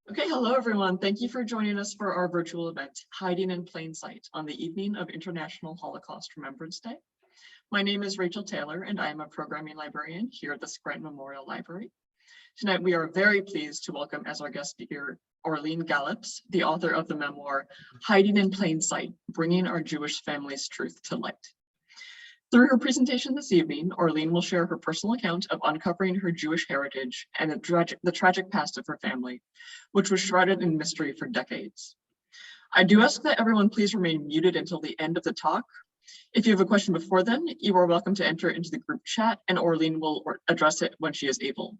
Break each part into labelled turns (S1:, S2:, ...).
S1: Okay, hello everyone. Thank you for joining us for our virtual event, Hiding in Plain Sight, on the evening of International Holocaust Remembrance Day. My name is Rachel Taylor, and I am a programming librarian here at the Scranton Memorial Library. Tonight, we are very pleased to welcome as our guest speaker, Orlene Gallops, the author of the memoir, Hiding in Plain Sight, Bringing Our Jewish Family's Truth to Light. Through her presentation this evening, Orlene will share her personal account of uncovering her Jewish heritage and the tragic past of her family, which was shrouded in mystery for decades. I do ask that everyone please remain muted until the end of the talk. If you have a question before then, you are welcome to enter into the group chat and Orlene will address it when she is able.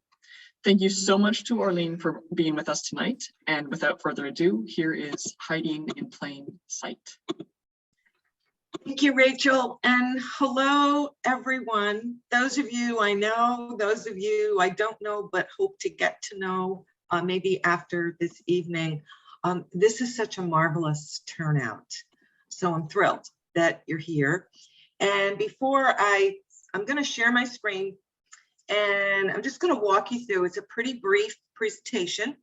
S1: Thank you so much to Orlene for being with us tonight. And without further ado, here is Hiding in Plain Sight.
S2: Thank you, Rachel, and hello, everyone. Those of you I know, those of you I don't know, but hope to get to know maybe after this evening. This is such a marvelous turnout, so I'm thrilled that you're here. And before I'm going to share my screen, and I'm just going to walk you through. It's a pretty brief presentation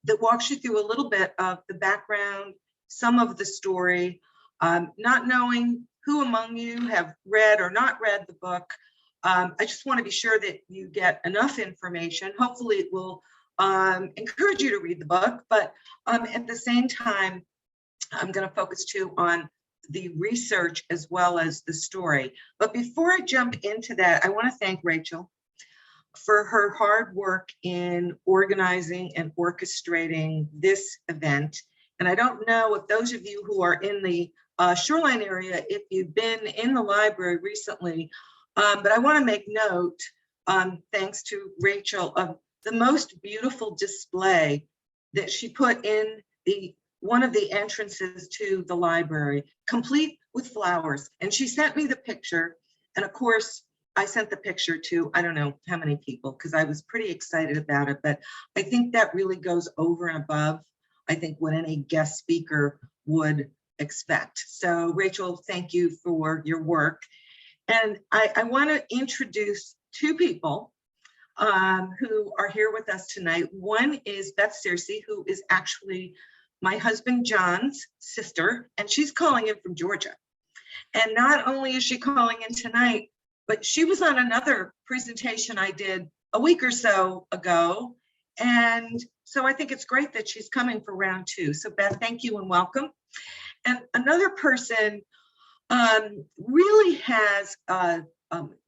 S2: that walks you through a little bit of the background, some of the story. Not knowing who among you have read or not read the book, I just want to be sure that you get enough information. Hopefully it will encourage you to read the book, but at the same time, I'm going to focus too on the research as well as the story. But before I jump into that, I want to thank Rachel for her hard work in organizing and orchestrating this event. And I don't know if those of you who are in the Shoreline area, if you've been in the library recently, but I want to make note, thanks to Rachel, of the most beautiful display that she put in one of the entrances to the library, complete with flowers. And she sent me the picture. And of course, I sent the picture to, I don't know how many people, because I was pretty excited about it. But I think that really goes over and above, I think, what any guest speaker would expect. So Rachel, thank you for your work. And I want to introduce two people who are here with us tonight. One is Beth Searcy, who is actually my husband John's sister, and she's calling in from Georgia. And not only is she calling in tonight, but she was on another presentation I did a week or so ago. And so I think it's great that she's coming for round two. So Beth, thank you and welcome. And another person really has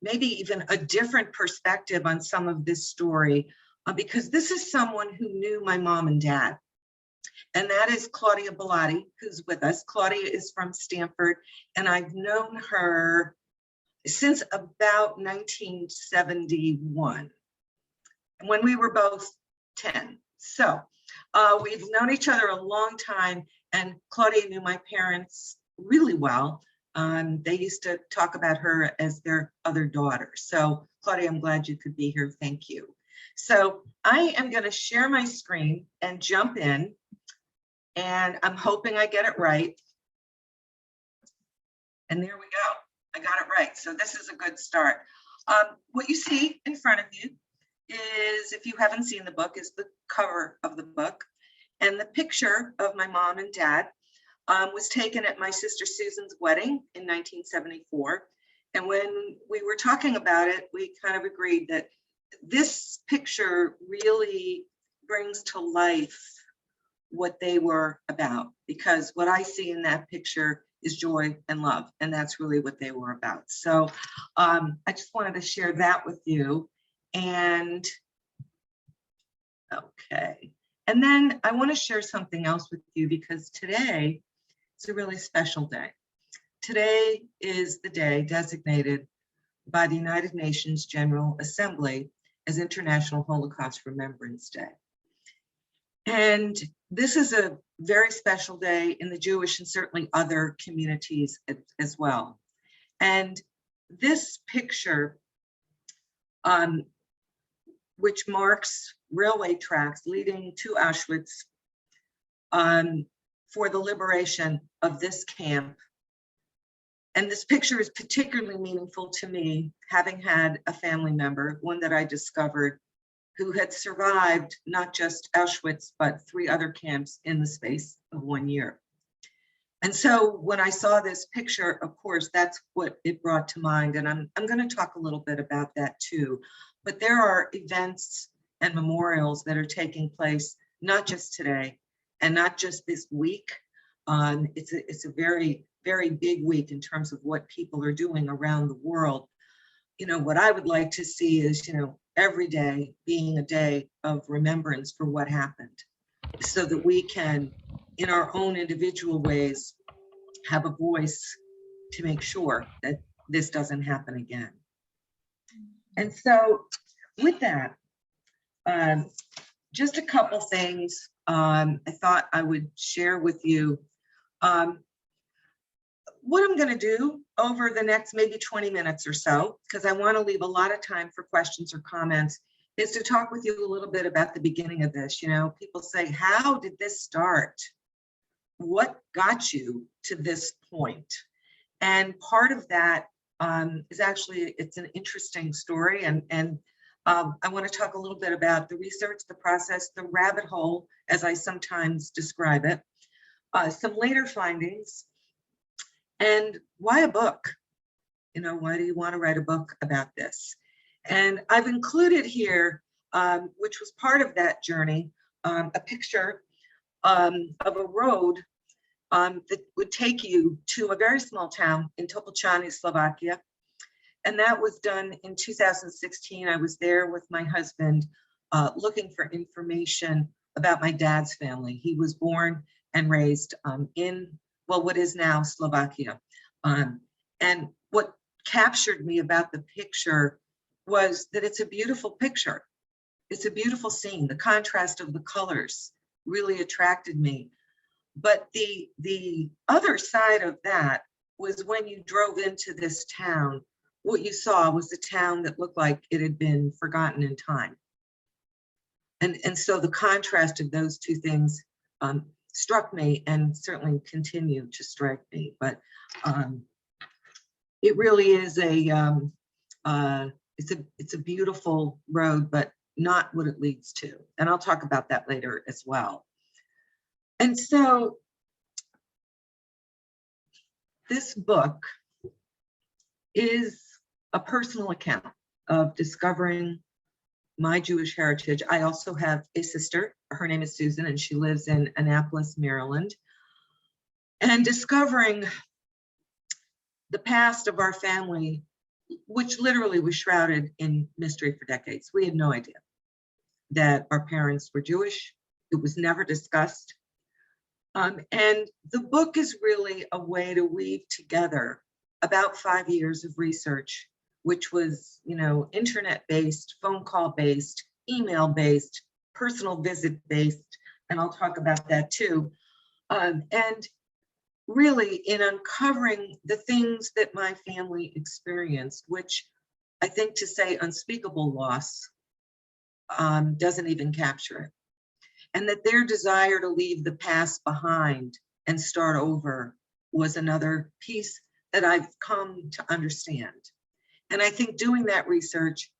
S2: maybe even a different perspective on some of this story, because this is someone who knew my mom and dad. And that is Claudia Belotti, who's with us. Claudia is from Stanford, and I've known her since about 1971, when we were both 10. So we've known each other a long time, and Claudia knew my parents really well. They used to talk about her as their other daughter. So Claudia, I'm glad you could be here. Thank you. So I am going to share my screen and jump in, and I'm hoping I get it right. And there we go. I got it right. So this is a good start. What you see in front of you is, if you haven't seen the book, is the cover of the book. And the picture of my mom and dad was taken at my sister Susan's wedding in 1974. And when we were talking about it, we kind of agreed that this picture really brings to life what they were about, because what I see in that picture is joy and love, and that's really what they were about. So I just wanted to share that with you. And okay, and then I want to share something else with you, because today is a really special day. Today is the day designated by the United Nations General Assembly as International Holocaust Remembrance Day. And this is a very special day in the Jewish and certainly other communities as well. And this picture, which marks railway tracks leading to Auschwitz for the liberation of this camp. And this picture is particularly meaningful to me, having had a family member, one that I discovered who had survived not just Auschwitz, but 3 other camps in the space of 1 year. And so when I saw this picture, of course, that's what it brought to mind. And I'm going to talk a little bit about that too. But there are events and memorials that are taking place, not just today and not just this week. It's a very, very big week in terms of what people are doing around the world. You know, what I would like to see is, you know, every day being a day of remembrance for what happened, so that we can, in our own individual ways, have a voice to make sure that this doesn't happen again. And so with that, just a couple things I thought I would share with you. What I'm going to do over the next maybe 20 minutes or so, because I want to leave a lot of time for questions or comments, is to talk with you a little bit about the beginning of this. You know, people say, how did this start? What got you to this point? And part of that is actually, it's an interesting story. And I want to talk a little bit about the research, the process, the rabbit hole, as I sometimes describe it, some later findings, and why a book? You know, why do you want to write a book about this? And I've included here, which was part of that journey, a picture of a road that would take you to a very small town in Topolčany, Slovakia. And that was done in 2016. I was there with my husband looking for information about my dad's family. He was born and raised in, well, what is now Slovakia. And what captured me about the picture was that it's a beautiful picture. It's a beautiful scene. The contrast of the colors really attracted me. But the other side of that was when you drove into this town, what you saw was a town that looked like it had been forgotten in time. And so the contrast of those two things struck me and certainly continue to strike me. But it really is it's a beautiful road, but not what it leads to. And I'll talk about that later as well. And so this book is a personal account of discovering my Jewish heritage. I also have a sister. Her name is Susan, and she lives in Annapolis, Maryland. And discovering the past of our family, which literally was shrouded in mystery for decades. We had no idea that our parents were Jewish. It was never discussed. And the book is really a way to weave together about 5 years of research, which was, you know, internet-based, phone call-based, email-based, personal visit-based, and I'll talk about that too. And really in uncovering the things that my family experienced, which I think to say unspeakable loss doesn't even capture it. And that their desire to leave the past behind and start over was another piece that I've come to understand. And I think doing that research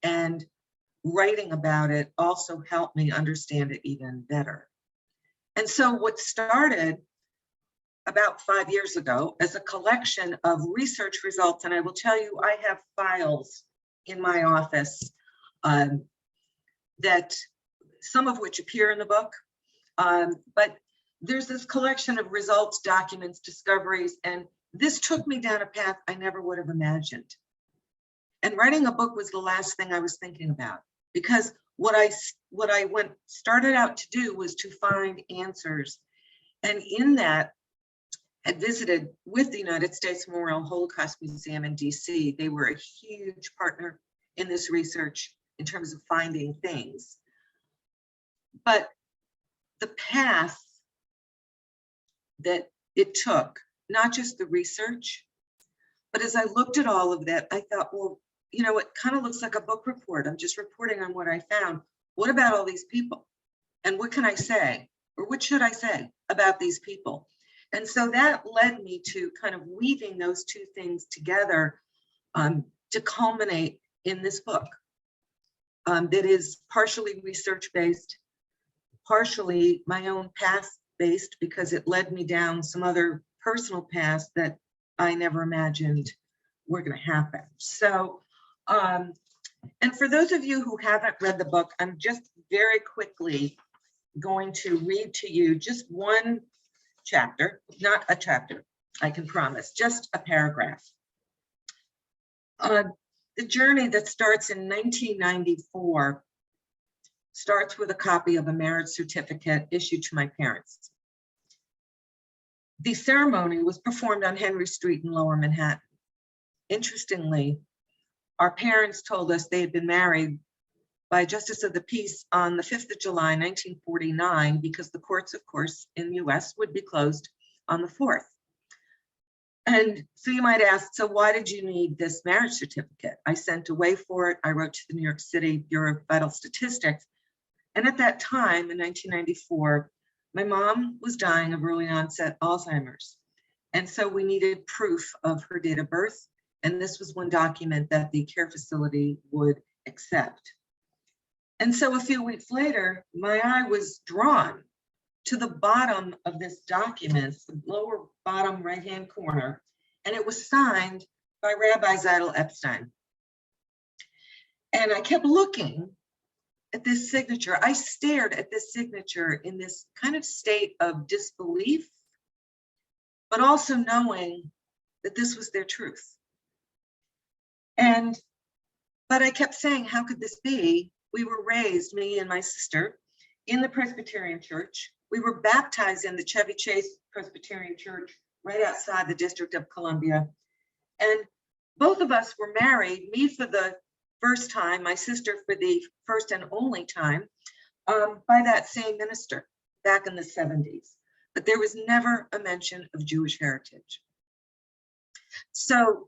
S2: and writing about it also helped me understand it even better. And so what started about 5 years ago as a collection of research results, and I will tell you, I have files in my office that some of which appear in the book, but there's this collection of results, documents, discoveries, and this took me down a path I never would have imagined. And writing a book was the last thing I was thinking about, because what I started out to do was to find answers. And in that, I visited with the United States Memorial Holocaust Museum in DC. They were a huge partner in this research in terms of finding things. But the path that it took, not just the research, but as I looked at all of that, I thought, well, you know, it kind of looks like a book report. I'm just reporting on what I found. What about all these people? And what can I say? Or what should I say about these people? And so that led me to kind of weaving those two things together to culminate in this book. that is partially research-based, partially my own past-based, because it led me down some other personal paths that I never imagined were going to happen. So, and for those of you who haven't read the book, I'm just very quickly going to read to you just one chapter, not a chapter, I can promise, just a paragraph. The journey that starts in 1994 starts with a copy of a marriage certificate issued to my parents. The ceremony was performed on Henry Street in Lower Manhattan. Interestingly, our parents told us they had been married by Justice of the Peace on the 5th of July, 1949, because the courts, of course, in the US would be closed on the 4th. And so you might ask, so why did you need this marriage certificate? I sent away for it. I wrote to the New York City Bureau of Vital Statistics. And at that time, in 1994, my mom was dying of early onset Alzheimer's. And so we needed proof of her date of birth. And this was one document that the care facility would accept. And so a few weeks later, my eye was drawn to the bottom of this document, the lower bottom right-hand corner, and it was signed by Rabbi Zeidel Epstein. And I kept looking at this signature. I stared at this signature in this kind of state of disbelief, but also knowing that this was their truth. But I kept saying, how could this be? We were raised, me and my sister, in the Presbyterian Church. We were baptized in the Chevy Chase Presbyterian Church right outside the District of Columbia. And both of us were married, me for the first time, my sister for the first and only time, by that same minister back in the 70s. But there was never a mention of Jewish heritage. So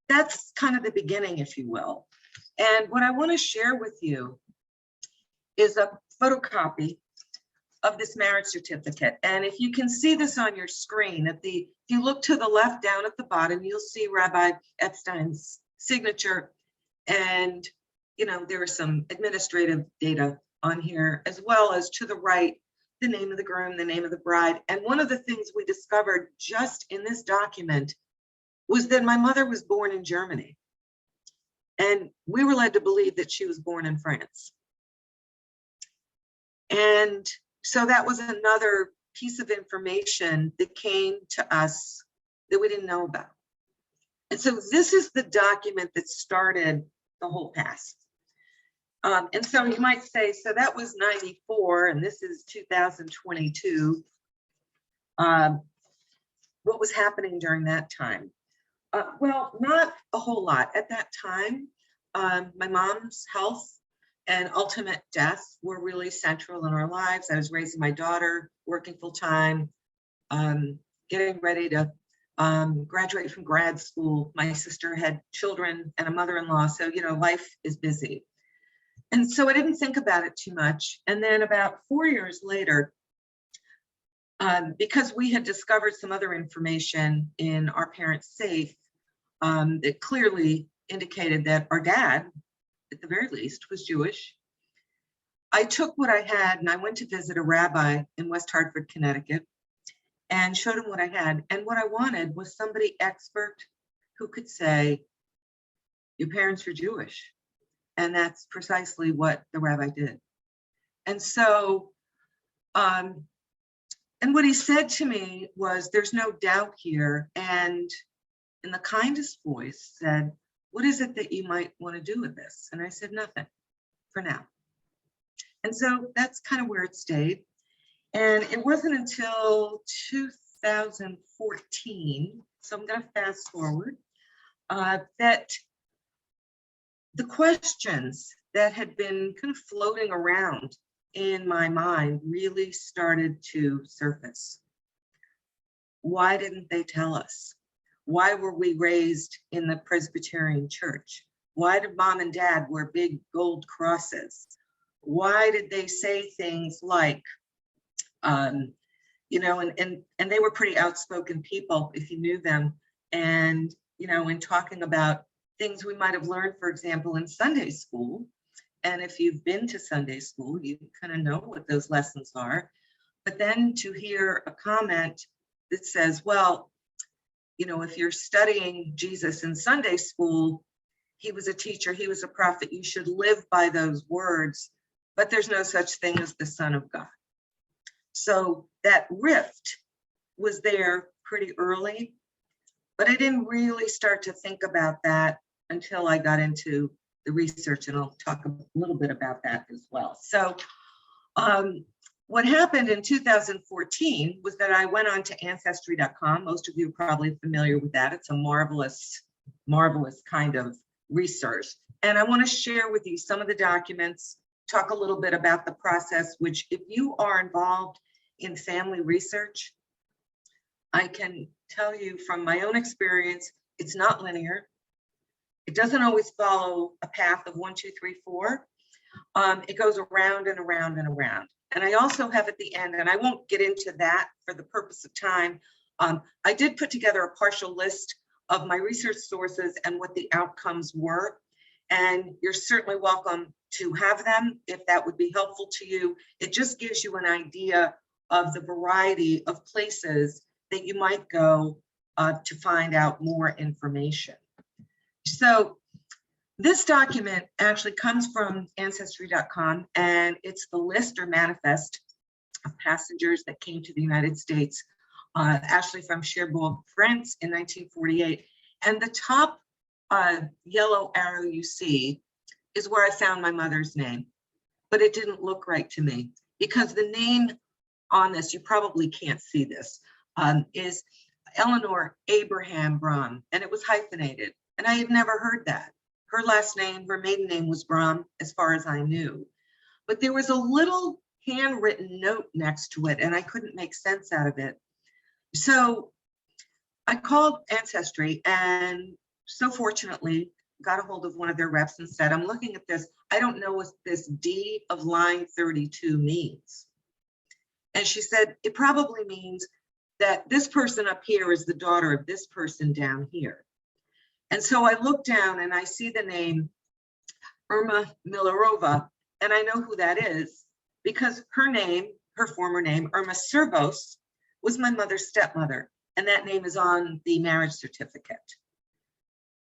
S2: that's kind of the beginning, if you will. And what I want to share with you is a photocopy of this marriage certificate. And if you can see this on your screen, if you look to the left down at the bottom, you'll see Rabbi Epstein's signature. And, you know, there are some administrative data on here, as well as to the right, the name of the groom, the name of the bride. And one of the things we discovered just in this document was that my mother was born in Germany. And we were led to believe that she was born in France. And so that was another piece of information that came to us that we didn't know about. And so this is the document that started the whole past. And so you might say, so that was 94 and this is 2022. What was happening during that time? Well, not a whole lot. At that time, my mom's health and ultimate death were really central in our lives. I was raising my daughter, working full time, getting ready to graduate from grad school. My sister had children and a mother-in-law, so you know, life is busy. And so I didn't think about it too much. And then about 4 years later, because we had discovered some other information in our parents' safe that clearly indicated that our dad, at the very least, was Jewish. I took what I had and I went to visit a rabbi in West Hartford, Connecticut, and showed him what I had. And what I wanted was somebody expert who could say, your parents are Jewish. And that's precisely what the rabbi did. And so, and what he said to me was, there's no doubt here. And in the kindest voice said, what is it that you might want to do with this? And I said, nothing for now. And so that's kind of where it stayed. And it wasn't until 2014, so I'm going to fast forward, that the questions that had been kind of floating around in my mind really started to surface. Why didn't they tell us? Why were we raised in the Presbyterian Church? Why did mom and dad wear big gold crosses? Why did they say things like, you know, and they were pretty outspoken people if you knew them. And, you know, in talking about things we might have learned, for example, in Sunday school, And if you've been to Sunday school, you kind of know what those lessons are. But then to hear a comment that says, well, you know, if you're studying Jesus in Sunday school, he was a teacher, he was a prophet, you should live by those words, but there's no such thing as the Son of God. So that rift was there pretty early, but I didn't really start to think about that until I got into the research, and I'll talk a little bit about that as well. So what happened in 2014 was that I went on to Ancestry.com. Most of you are probably familiar with that. It's a marvelous, marvelous kind of research. And I want to share with you some of the documents, talk a little bit about the process, which if you are involved in family research, I can tell you from my own experience, it's not linear. It doesn't always follow a path of 1, 2, 3, 4. It goes around and around and around. And I also have at the end, and I won't get into that for the purpose of time, I did put together a partial list of my research sources and what the outcomes were. And you're certainly welcome to have them if that would be helpful to you. It just gives you an idea of the variety of places that you might go to find out more information. So this document actually comes from Ancestry.com, and it's the list or manifest of passengers that came to the United States, actually from Cherbourg, France in 1948. And the top yellow arrow you see is where I found my mother's name, but it didn't look right to me because the name on this, you probably can't see this, is Eleanor Abraham Brahm, and it was hyphenated, and I had never heard that. Her last name, her maiden name was Brahm, as far as I knew. But there was a little handwritten note next to it, and I couldn't make sense out of it. So I called Ancestry, and so fortunately got a hold of one of their reps and said, I'm looking at this. I don't know what this D of line 32 means. And she said, it probably means that this person up here is the daughter of this person down here. And so I look down and I see the name Irma Millerova, and I know who that is because her name, her former name, Irma Servos, was my mother's stepmother, and that name is on the marriage certificate.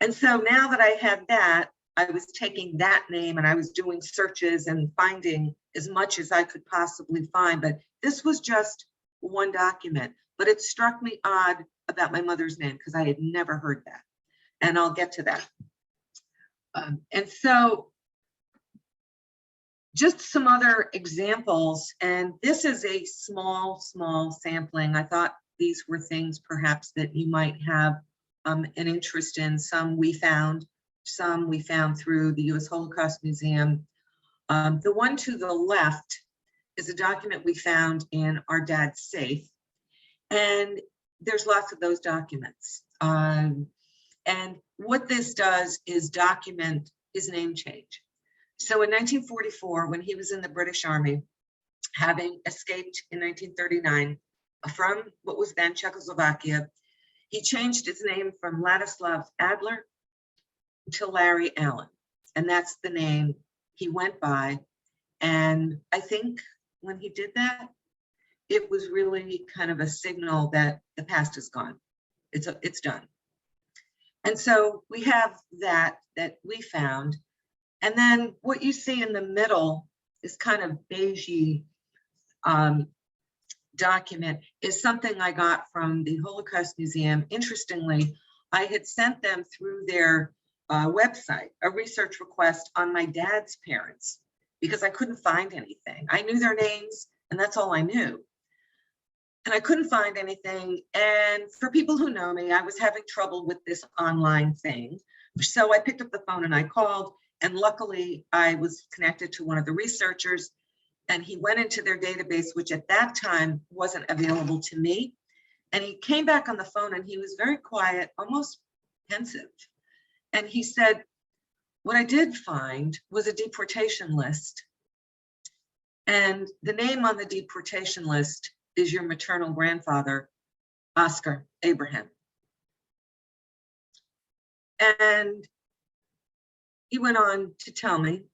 S2: And so now that I had that, I was taking that name and I was doing searches and finding as much as I could possibly find, but this was just one document, but it struck me odd about my mother's name because I had never heard that. And I'll get to that. And so just some other examples, and this is a small sampling. I thought these were things perhaps that you might have an interest in. Some we found through the U.S. Holocaust Museum. The one to the left is a document we found in our dad's safe, and there's lots of those documents. And what this does is document his name change. So in 1944, when he was in the British Army, having escaped in 1939 from what was then Czechoslovakia, he changed his name from Ladislav Adler to Larry Allen. And that's the name he went by. And I think when he did that, it was really kind of a signal that the past is gone. It's done. And so we have that we found. And then what you see in the middle is kind of beigey document is something I got from the Holocaust Museum. Interestingly, I had sent them through their website a research request on my dad's parents because I couldn't find anything. I knew their names and that's all I knew. And I couldn't find anything. And for people who know me, I was having trouble with this online thing. So I picked up the phone and I called, and luckily I was connected to one of the researchers, and he went into their database, which at that time wasn't available to me. And he came back on the phone and he was very quiet, almost pensive. And he said, what I did find was a deportation list. And the name on the deportation list is your maternal grandfather, Oscar Abraham. And he went on to tell me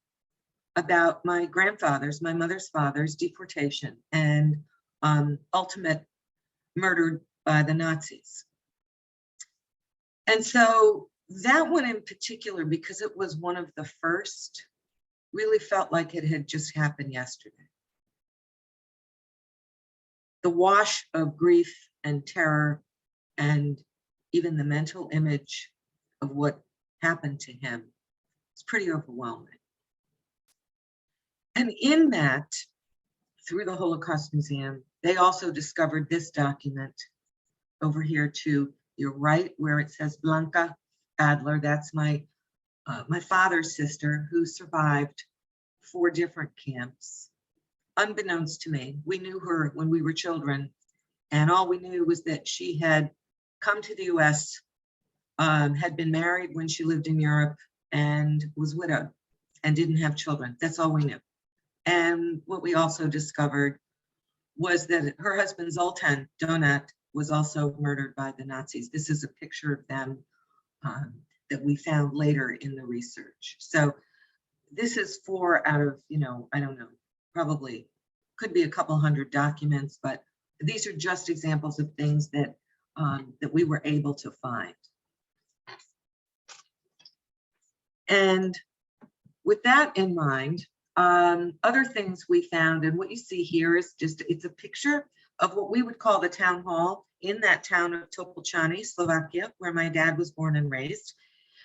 S2: about my grandfather's, my mother's father's deportation and ultimate murder by the Nazis. And so that one in particular, because it was one of the first, really felt like it had just happened yesterday. The wash of grief and terror and even the mental image of what happened to him is pretty overwhelming. And in that, through the Holocaust Museum, they also discovered this document over here to your right, where it says Blanca Adler. That's my father's sister, who survived 4 different camps. Unbeknownst to me, we knew her when we were children, and all we knew was that she had come to the US, had been married when she lived in Europe, and was widowed and didn't have children. That's all we knew. And what we also discovered was that her husband Zoltan Donat was also murdered by the Nazis. This is a picture of them that we found later in the research. So this is 4 out of, I don't know, probably could be a couple hundred documents, but these are just examples of things that that we were able to find. And with that in mind, other things we found, and what you see here is just, it's a picture of what we would call the town hall in that town of Topolčany, Slovakia, where my dad was born and raised.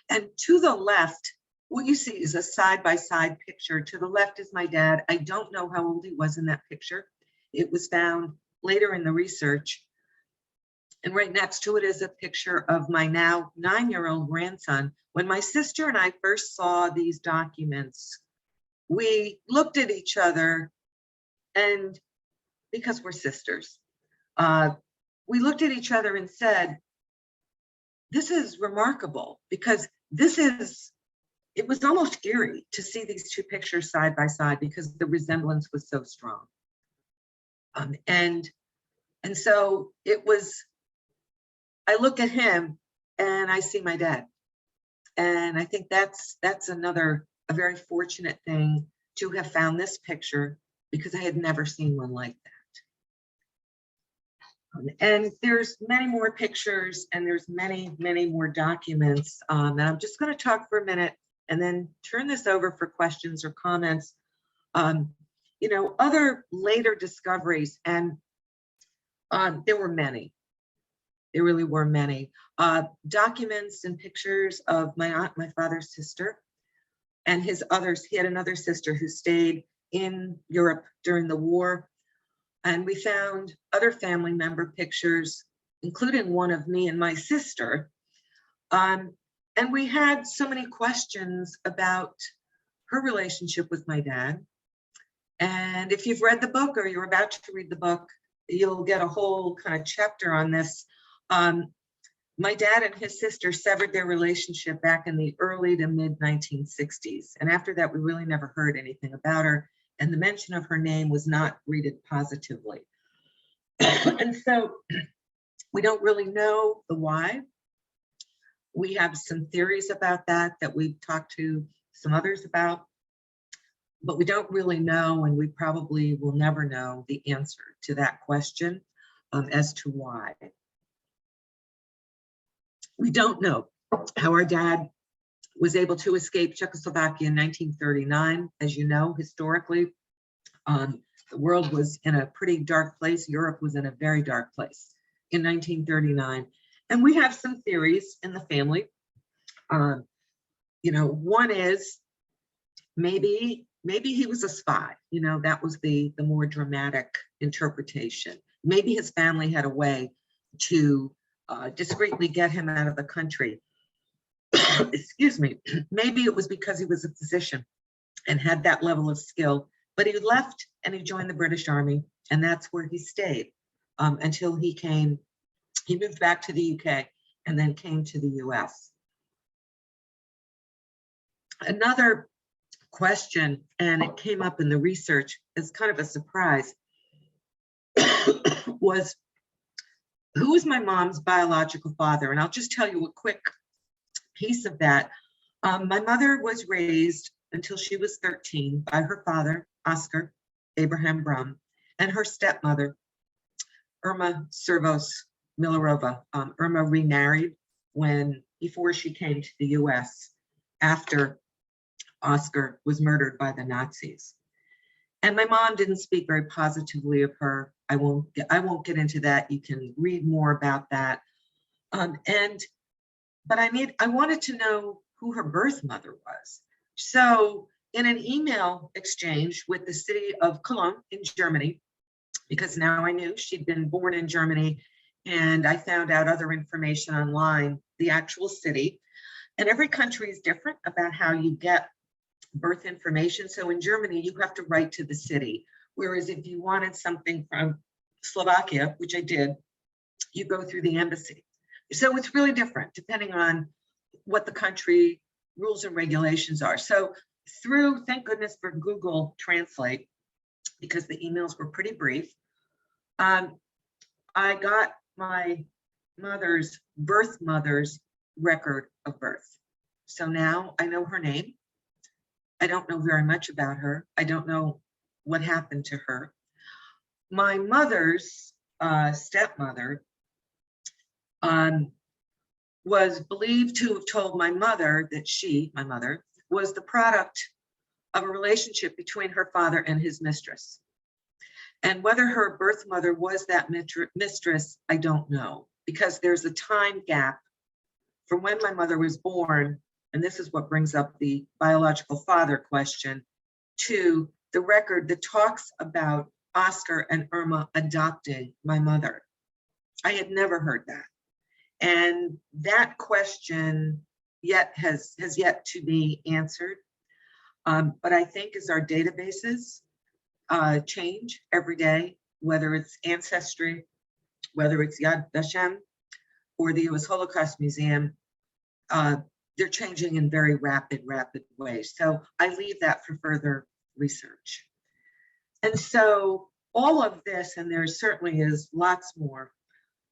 S2: And to the left, what you see is a side-by-side picture. To the left is my dad. I don't know how old he was in that picture. It was found later in the research. And right next to it is a picture of my now 9-year-old grandson. When my sister and I first saw these documents, we looked at each other, and because we're sisters, we looked at each other and said, this is remarkable, because it was almost eerie to see these 2 pictures side by side because the resemblance was so strong. And so it was, I look at him and I see my dad. And I think that's a very fortunate thing to have found this picture, because I had never seen one like that. And there's many more pictures, and there's many, many more documents. And I'm just going to talk for a minute and then turn this over for questions or comments. Other later discoveries, and there were many. There really were many documents and pictures of my aunt, my father's sister, and his others. He had another sister who stayed in Europe during the war. And we found other family member pictures, including one of me and my sister. And we had so many questions about her relationship with my dad. And if you've read the book, or you're about to read the book, you'll get a whole kind of chapter on this. My dad and his sister severed their relationship back in the early to mid 1960s. And after that, we really never heard anything about her. And the mention of her name was not greeted positively. And so we don't really know the why. We have some theories about that we've talked to some others about, but we don't really know, and we probably will never know the answer to that question as to why. We don't know how our dad was able to escape Czechoslovakia in 1939. As you know, historically, the world was in a pretty dark place. Europe was in a very dark place in 1939. And we have some theories in the family. One is maybe he was a spy. That was the more dramatic interpretation. Maybe his family had a way to discreetly get him out of the country. Excuse me. Maybe it was because he was a physician and had that level of skill, but he left and he joined the British Army, and that's where he stayed until he moved back to the UK and then came to the US. Another question, and it came up in the research as kind of a surprise, was, who is my mom's biological father? And I'll just tell you a quick piece of that. My mother was raised until she was 13 by her father, Oscar Abraham Brum, and her stepmother, Irma Servos Milorova. Irma remarried before she came to the US after Oscar was murdered by the Nazis. And my mom didn't speak very positively of her. I won't get into that. You can read more about that. But I wanted to know who her birth mother was. So in an email exchange with the city of Cologne in Germany, because now I knew she'd been born in Germany, and I found out other information online, the actual city. And every country is different about how you get birth information. So in Germany, you have to write to the city. Whereas if you wanted something from Slovakia, which I did, you go through the embassy. So it's really different depending on what the country rules and regulations are. So thank goodness for Google Translate, because the emails were pretty brief, I got my birth mother's record of birth. So now I know her name. I don't know very much about her. I don't know what happened to her. My mother's stepmother was believed to have told my mother that my mother, was the product of a relationship between her father and his mistress. And whether her birth mother was that mistress, I don't know, because there's a time gap from when my mother was born, and this is what brings up the biological father question, to the record that talks about Oscar and Irma adopting my mother. I had never heard that. And that question has yet to be answered. But I think as our databases change every day, whether it's Ancestry, whether it's Yad Vashem, or the US Holocaust Museum, they're changing in very rapid ways. So I leave that for further research. And so all of this, and there certainly is lots more,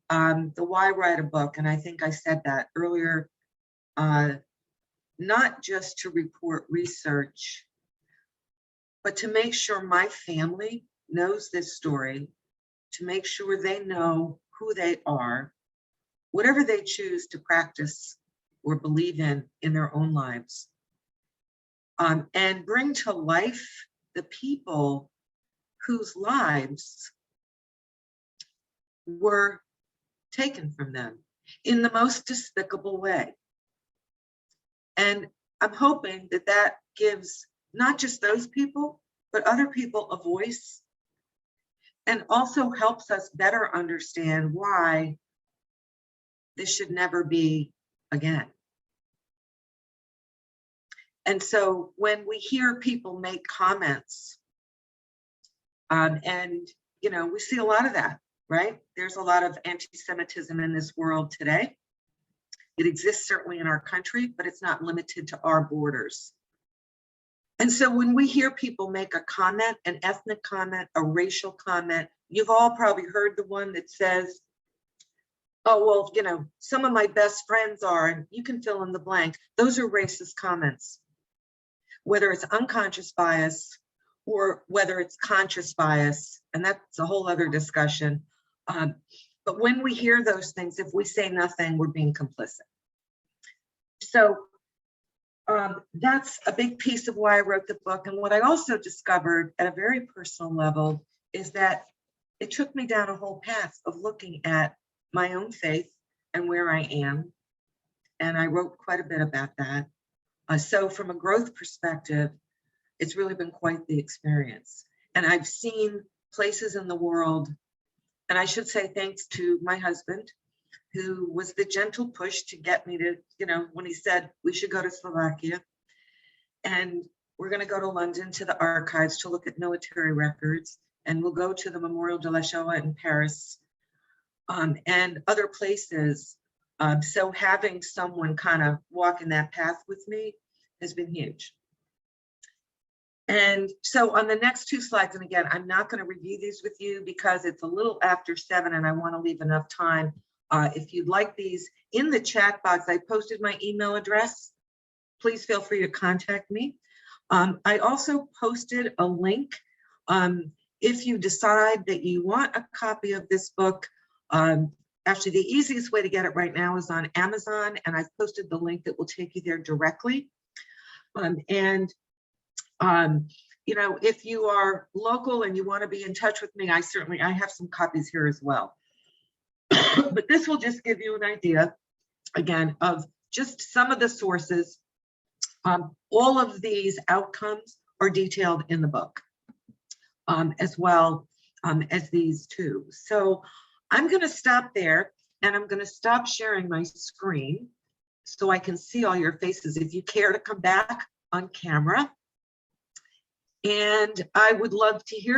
S2: the why write a book, and I think I said that earlier, not just to report research, but to make sure my family knows this story, to make sure they know who they are, whatever they choose to practice or believe in their own lives, and bring to life the people whose lives were taken from them in the most despicable way. And I'm hoping that that gives not just those people, but other people a voice, and also helps us better understand why this should never be again. And so when we hear people make comments, and we see a lot of that, right? There's a lot of anti-Semitism in this world today. It exists certainly in our country, but it's not limited to our borders. And so when we hear people make a comment, an ethnic comment, a racial comment, you've all probably heard the one that says, oh, well, some of my best friends are, and you can fill in the blank. Those are racist comments, whether it's unconscious bias or whether it's conscious bias, and that's a whole other discussion. But when we hear those things, if we say nothing, we're being complicit. So that's a big piece of why I wrote the book. And what I also discovered at a very personal level is that it took me down a whole path of looking at my own faith and where I am. And I wrote quite a bit about that. So from a growth perspective, it's really been quite the experience. And I've seen places in the world, and I should say thanks to my husband, who was the gentle push to get me to, when he said we should go to Slovakia, and we're going to go to London to the archives to look at military records, and we'll go to the Memorial de la Shoah in Paris, and other places. So having someone kind of walk in that path with me has been huge. And so on the next two slides, and again, I'm not going to review these with you because it's a little after 7 and I want to leave enough time. If you'd like these in the chat box, I posted my email address. Please feel free to contact me. I also posted a link. If you decide that you want a copy of this book, actually the easiest way to get it right now is on Amazon, and I've posted the link that will take you there directly. You know, if you are local and you want to be in touch with me, I have some copies here as well. But this will just give you an idea, again, of just some of the sources. All of these outcomes are detailed in the book, as well as these two. So I'm going to stop there, and I'm going to stop sharing my screen so I can see all your faces if you care to come back on camera. And I would love to hear